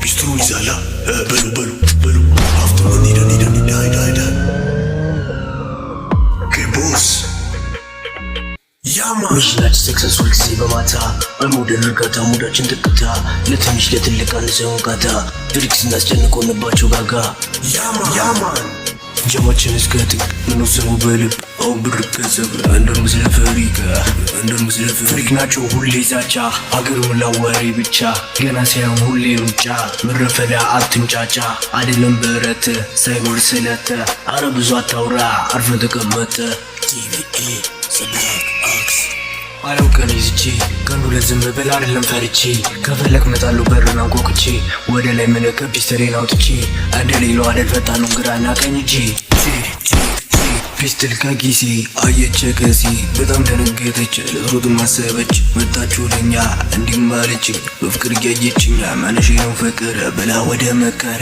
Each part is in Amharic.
Bistro izala, belu. After need. Okay, boss. Yeah, man. Mission successful ጊዜ በማታ አልሞደን እርጋታ ሙዳችን ትክታ ለትንሽ ለትልቅ አንሰው ጋታ ፍሪክስ እናስጨንቆንባቸው ጋጋ Yeah, man. ጀማችን እስከት ምኑ ሰው በልብ አው ብር ከሰብ አንደር ምስለ ፍሪክ ናቸው ሁሌ ዛቻ ሀገር ሙላ ወሬ ብቻ ገና ሳይሆን ሁሌ ሩጫ ምረፈዳ አትንጫጫ አይደለም በረት ሳይሆን ስለተ አረ ብዙ አታውራ አርፈ ተቀመጠ ቲቪኤ ሰብላክ አክስ አለው ቀን ይዝቼ ቀንዱ ለዝም ብል አይደለም ፈርቼ ከፈለክ መጣለው በርና አንኳኩቼ ወደ ላይ መለከ ፒስተሌን አውጥቼ እንደ ሌላው አይደል ፈጣን ነው ግራና ቀኝ እጄ ፒስተል ከጊዜ አየች ከሲ በጣም ደነገጠች ለሮጥ ማሰበች መጣችሁ ለኛ እንዲማለች በፍቅር ያየችኛ ማነሽ ነው ፍቅር ብላ ወደ መከረ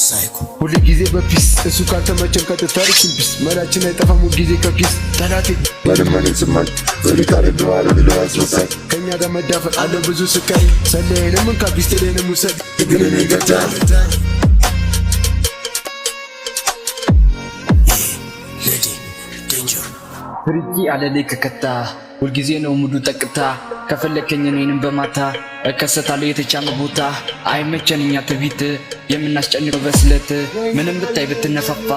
ሳይኮ ሁሉ ጊዜ በፒስ እሱ ካልተመቸን ከተታሪክ ፒስ መላችን አይጠፋም ሁሉ ጊዜ ከኪስ ጠላቴ በለመን ስማል ወሪካር ደዋለ ለዋስወሳይ ከኛ ጋር መዳፈር አለ ብዙ ስቃይ ሰለየንም ካፒስተሌንም ውሰድ ግን እኔ ገታ ፍሪኪ አለሌ ከከታ ሁል ጊዜ ነው ሙዱ ጠቅታ ከፈለከኝ እኔንም በማታ እከሰታለሁ የተቻመ ቦታ አይመቸንኛ ትቢት የምናስጨንቀው በስለት ምንም ብታይ ብትነፋፋ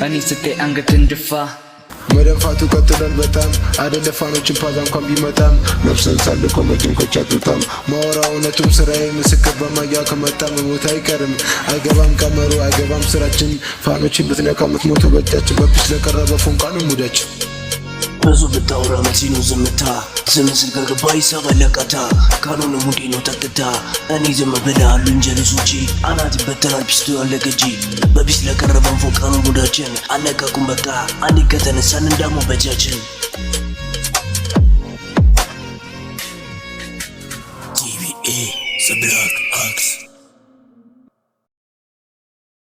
እኔ ስታይ አንገትን ድፋ መደንፋቱ ቀጥሏል በጣም አደለፋኖችን ፓዛ እንኳን ቢመጣም ነፍሰን ሳልኮ መቼም ከቻቱታም ማወራ እውነቱም ስራዬ ምስክር በማያ ከመጣ መሞት አይቀርም አይገባም ቀመሩ አይገባም ስራችን ፋኖችን ብትነካ ምትሞቱ በእጃችን በፒስ ለቀረበ ፎንቃ ነው ሙዳችን ብዙ ብታወራ መሲ ነው ዝምታ ዝም ስል ከገባ ይሰባል ለቀታ ካልሆነ ሙዴ ነው ጠጥታ እኔ ዝም ብለሃሉ እንጀልሶቼ አናት ይበተናል ፒስቶ ያለቀጂ በፒስ ለቀረበን ፎንቃ ነው ሙዳችን አለቀቁም በቃ አንዴ ከተነሳን እንዳሞ በጃችን ቲቪኤ ሰብላክ አክስ